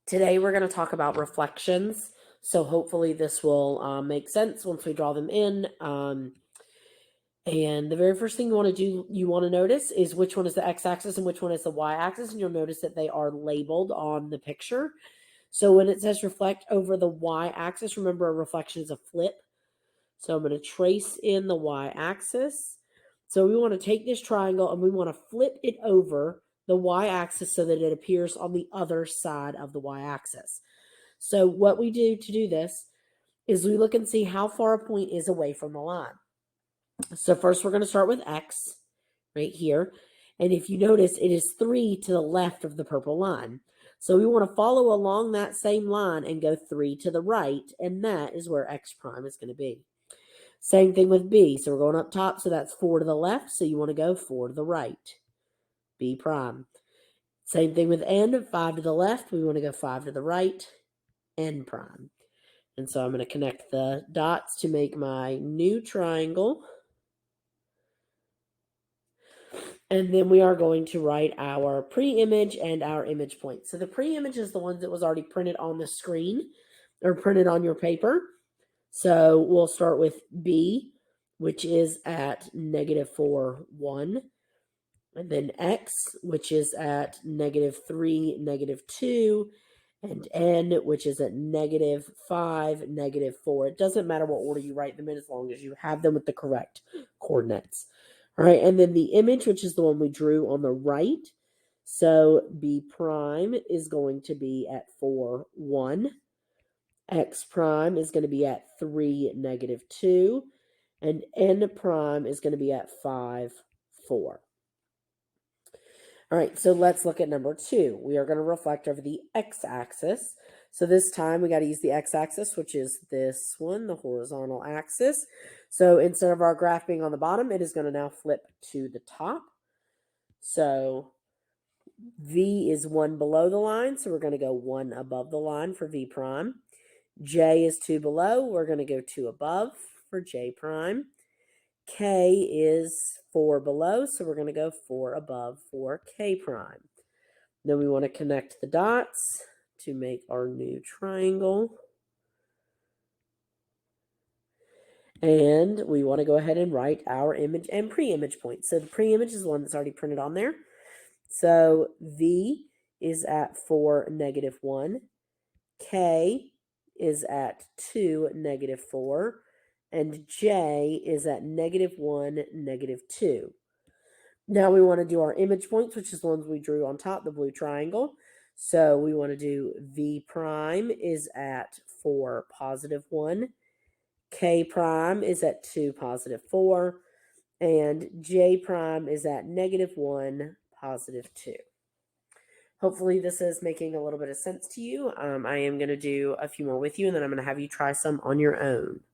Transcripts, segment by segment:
Today we're going to talk about reflections. So hopefully this will make sense once we draw them in. And the very first thing you want to notice is which one is the x-axis and which one is the y-axis. And you'll notice that they are labeled on the picture. So when it says reflect over the y-axis, remember a reflection is a flip. So I'm going to trace in the y-axis. So we want to take this triangle and we want to flip it over the y-axis so that it appears on the other side of the y-axis. So what we do to do this is we look and see how far a point is away from the line. So first we're going to start with x right here. And if you notice, it is 3 to the left of the purple line. So we want to follow along that same line and go 3 to the right. And that is where x prime is going to be. Same thing with b. So we're going up top. So that's 4 to the left. So you want to go 4 to the right. B prime. Same thing with n. 5 to the left. We want to go 5 to the right. N prime. And so I'm going to connect the dots to make my new triangle. And then we are going to write our pre-image and our image point. So the pre-image is the one that was already printed on the screen or printed on your paper. So we'll start with B, which is at -4, 1. And then X, which is at -3, -2. And N, which is at -5, -4. It doesn't matter what order you write them in as long as you have them with the correct coordinates. All right, and then the image, which is the one we drew on the right. So B prime is going to be at 4, 1. X prime is going to be at 3, -2. And N prime is going to be at 5, 4. All right, so let's look at number 2. We are going to reflect over the x-axis. So this time we got to use the x-axis, which is this one, the horizontal axis. So instead of our graph being on the bottom, it is going to now flip to the top. So V is 1 below the line, so we're going to go 1 above the line for V prime. J is 2 below, we're going to go 2 above for J prime. K is 4 below, so we're going to go 4 above for K prime. Then we want to connect the dots to make our new triangle. And we want to go ahead and write our image and pre-image points. So the pre-image is the one that's already printed on there. So V is at 4, -1. K is at 2, -4. And J is at -1, -2. Now we want to do our image points, which is the ones we drew on top, the blue triangle. So we want to do V prime is at 4, +1. K prime is at 2, +4. And J prime is at -1, +2. Hopefully this is making a little bit of sense to you. I am going to do a few more with you, and then I'm going to have you try some on your own.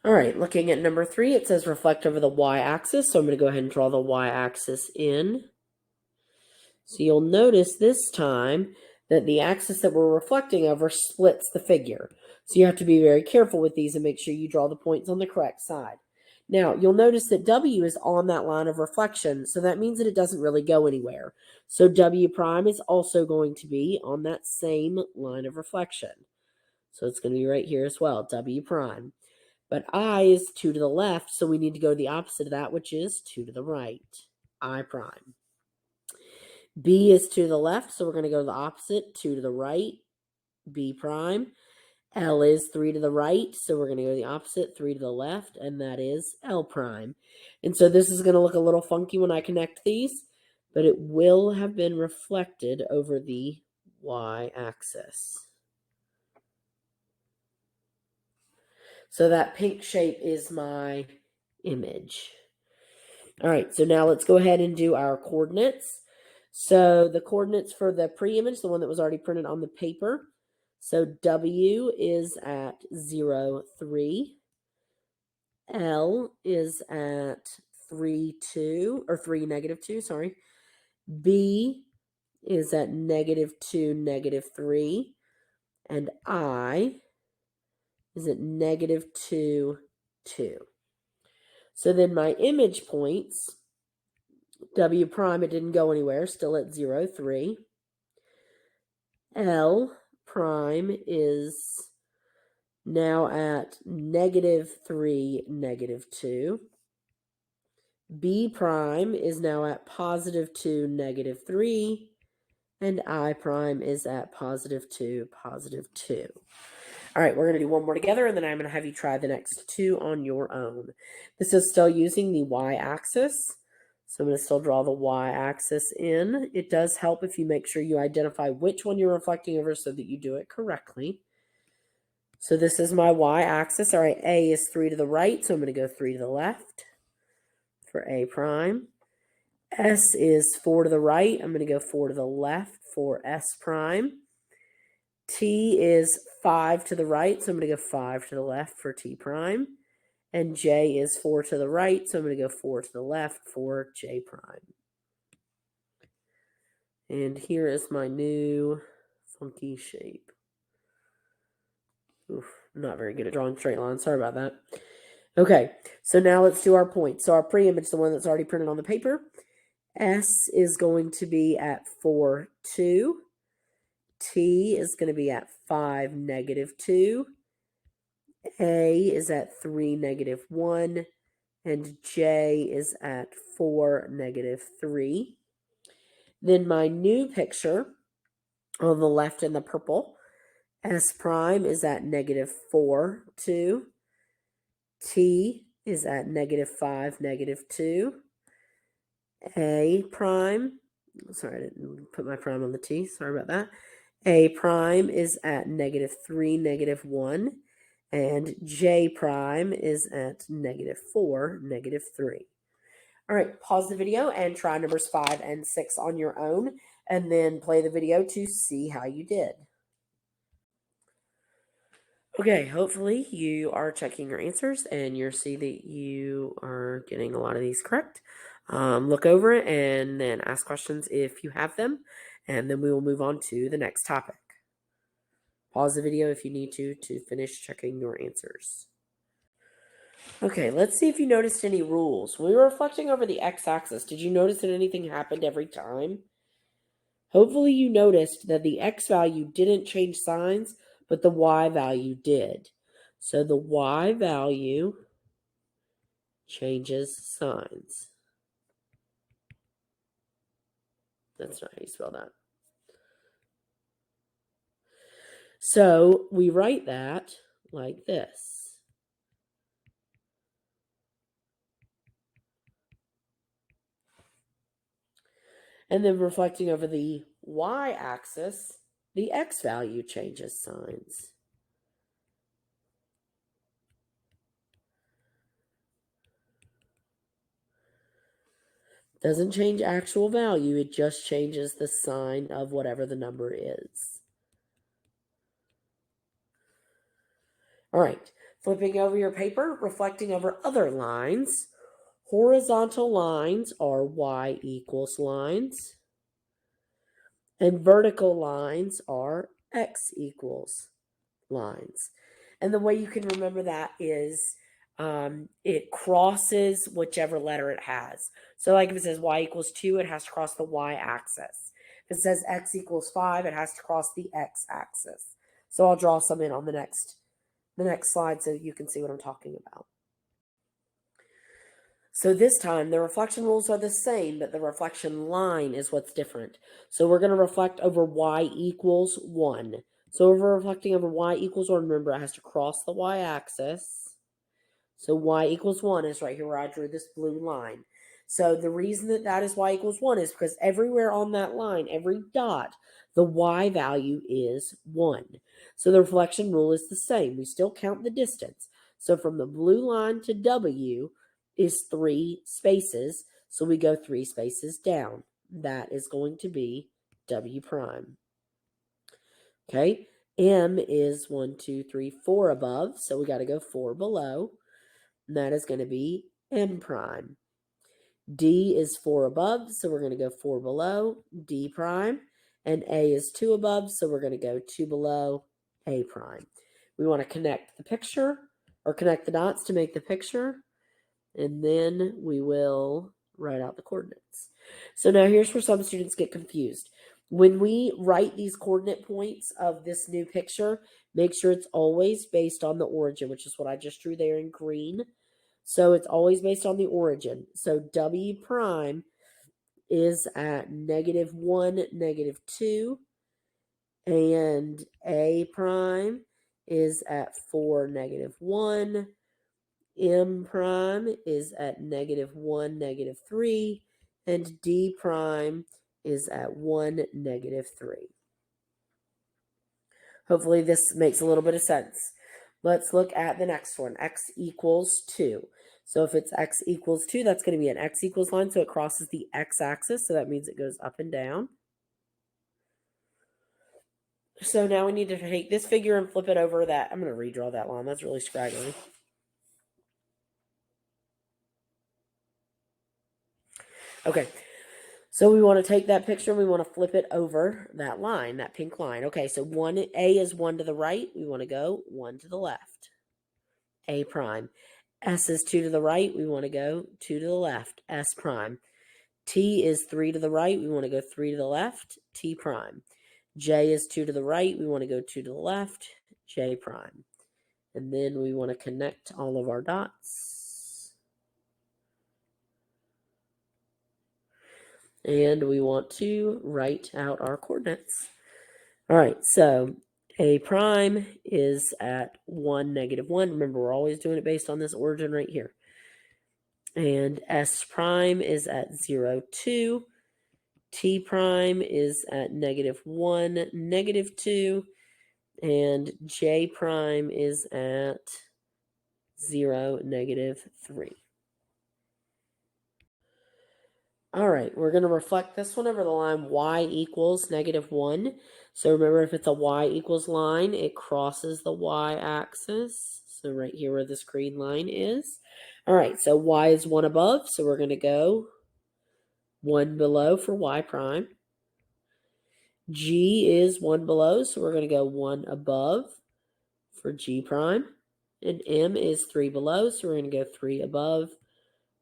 All right, looking at number 3, it says reflect over the y-axis. So I'm going to go ahead and draw the y-axis in. So you'll notice this time that the axis that we're reflecting over splits the figure. So you have to be very careful with these and make sure you draw the points on the correct side. Now, you'll notice that W is on that line of reflection, so that means that it doesn't really go anywhere. So W prime is also going to be on that same line of reflection. So it's going to be right here as well, W prime. But I is 2 to the left, so we need to go to the opposite of that, which is 2 to the right, I prime. B is 2 to the left, so we're going to go to the opposite, 2 to the right, B prime. L is 3 to the right, so we're going to go to the opposite, 3 to the left, and that is L prime. And so this is going to look a little funky when I connect these, but it will have been reflected over the y-axis. So that pink shape is my image. All right, so now let's go ahead and do our coordinates. So the coordinates for the pre-image, the one that was already printed on the paper. So W is at 0, 3. L is at 3, 2, or 3, -2, sorry. B is at -2, -3. And I is at -2, 2. So then my image points, W prime, it didn't go anywhere, still at 0, 3. L prime is now at -3, -2. B prime is now at +2, -3. And I prime is at +2, +2. All right, we're going to do one more together, and then I'm going to have you try the next two on your own. This is still using the y-axis. So I'm going to still draw the y-axis in. It does help if you make sure you identify which one you're reflecting over so that you do it correctly. So this is my y-axis. All right, A is 3 to the right, so I'm going to go 3 to the left for A prime. S is 4 to the right. I'm going to go 4 to the left for S prime. T is 5 to the right, so I'm going to go 5 to the left for T prime. And J is 4 to the right, so I'm going to go 4 to the left for J prime. And here is my new funky shape. Oof, I'm not very good at drawing straight lines. Sorry about that. Okay, so now let's do our points. So our pre-image, the one that's already printed on the paper, S is going to be at 4, 2. T is going to be at 5, -2. A is at 3, -1. And J is at 4, -3. Then my new picture on the left in the purple, S prime is at -4, 2. T is at -5, -2. A prime, sorry, I didn't put my prime on the T, sorry about that. A prime is at -3, -1. And J prime is at -4, -3. All right, pause the video and try numbers 5 and 6 on your own, and then play the video to see how you did. Okay, hopefully you are checking your answers and you see that you are getting a lot of these correct. Look over it and then ask questions if you have them, and then we will move on to the next topic. Pause the video if you need to finish checking your answers. Okay, let's see if you noticed any rules. When we were reflecting over the x-axis, did you notice that anything happened every time? Hopefully you noticed that the x value didn't change signs, but the y value did. So the y value changes signs. That's not how you spell that. So we write that like this. And then reflecting over the y-axis, the x value changes signs. Doesn't change actual value, it just changes the sign of whatever the number is. All right, flipping over your paper, reflecting over other lines. Horizontal lines are y equals lines, and vertical lines are x equals lines. And the way you can remember that is it crosses whichever letter it has. So like if it says y equals 2, it has to cross the y-axis. If it says x equals 5, it has to cross the x-axis. So I'll draw some in on the next slide so you can see what I'm talking about. So this time, the reflection rules are the same, but the reflection line is what's different. So we're going to reflect over y equals 1. So if we're reflecting over y equals 1, remember it has to cross the y-axis. So y equals 1 is right here where I drew this blue line. So the reason that that is y equals 1 is because everywhere on that line, every dot, the y value is 1. So the reflection rule is the same. We still count the distance. So from the blue line to W is 3 spaces. So we go 3 spaces down. That is going to be W prime. Okay, M is 1, 2, 3, 4 above. So we got to go 4 below. And that is going to be M prime. D is 4 above, so we're going to go 4 below, D prime. And A is 2 above, so we're going to go 2 below, A prime. We want to connect the picture, or connect the dots to make the picture, and then we will write out the coordinates. So now here's where some students get confused. When we write these coordinate points of this new picture, make sure it's always based on the origin, which is what I just drew there in green. So it's always based on the origin. So W prime is at -1, -2, and A prime is at 4, -1. M prime is at -1, -3, and D prime is at 1, -3. Hopefully this makes a little bit of sense. Let's look at the next one, x equals 2. So if it's x equals 2, that's going to be an x equals line, so it crosses the x-axis, so that means it goes up and down. So now we need to take this figure and flip it over that. I'm going to redraw that line. That's really scraggly. Okay, so we want to take that picture and we want to flip it over that line, that pink line. Okay, so A is 1 to the right. We want to go 1 to the left. A prime. S is 2 to the right. We want to go 2 to the left. S prime. T is 3 to the right. We want to go 3 to the left. T prime. J is 2 to the right. We want to go 2 to the left. J prime. And then we want to connect all of our dots. And we want to write out our coordinates. All right, so A prime is at 1, -1. Remember, we're always doing it based on this origin right here. And S prime is at 0, 2. T prime is at -1, -2. And J prime is at 0, -3. All right, we're going to reflect this one over the line y equals -1. So remember, if it's a y equals line, it crosses the y-axis. So right here where this green line is. All right, so y is 1 above, so we're going to go 1 below for y prime. G is 1 below, so we're going to go 1 above for G prime. And M is 3 below, so we're going to go 3 above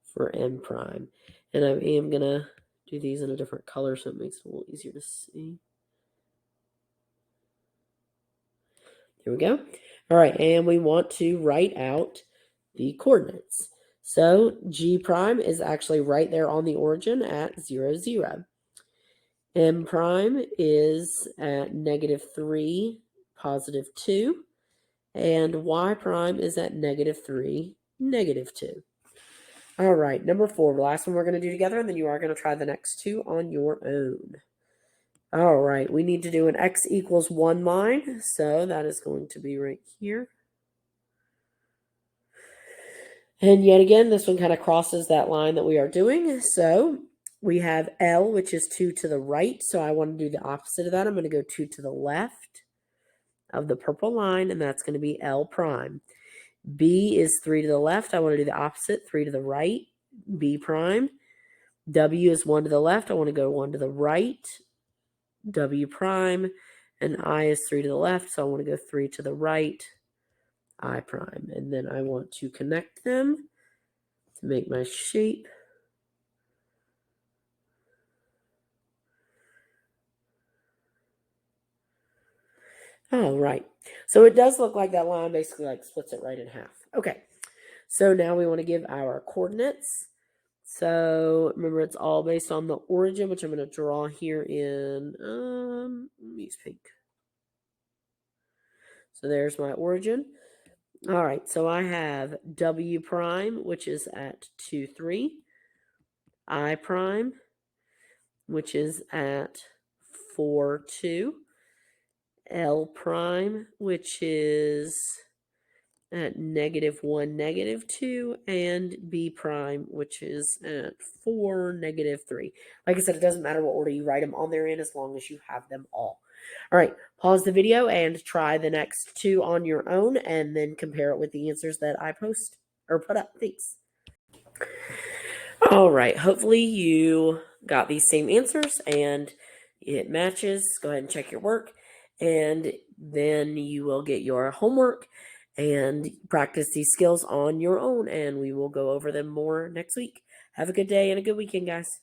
for M prime. And I am going to do these in a different color so it makes it a little easier to see. Here we go. All right, and we want to write out the coordinates. So G prime is actually right there on the origin at 0, 0. M prime is at -3, +2. And Y prime is at -3, -2. All right, number 4, the last one we're going to do together, and then you are going to try the next two on your own. All right, we need to do an x equals 1 line, so that is going to be right here. And yet again, this one kind of crosses that line that we are doing. So we have L, which is 2 to the right, so I want to do the opposite of that. I'm going to go 2 to the left of the purple line, and that's going to be L prime. B is 3 to the left. I want to do the opposite, 3 to the right, B prime. W is 1 to the left. I want to go 1 to the right, W prime. And I is 3 to the left, so I want to go 3 to the right, I prime. And then I want to connect them to make my shape. All right. So it does look like that line basically like splits it right in half. Okay. So now we want to give our coordinates. So remember, it's all based on the origin, which I'm going to draw here in, let me use pink. So there's my origin. All right, so I have W prime, which is at 2, 3. I prime, which is at 4, 2. L prime, which is at -1, -2, and B prime, which is at 4, -3. Like I said, it doesn't matter what order you write them on there in as long as you have them all. All right, pause the video and try the next two on your own and then compare it with the answers that I post or put up. Thanks. All right, hopefully you got these same answers and it matches. Go ahead and check your work, and then you will get your homework and practice these skills on your own, and we will go over them more next week. Have a good day and a good weekend, guys.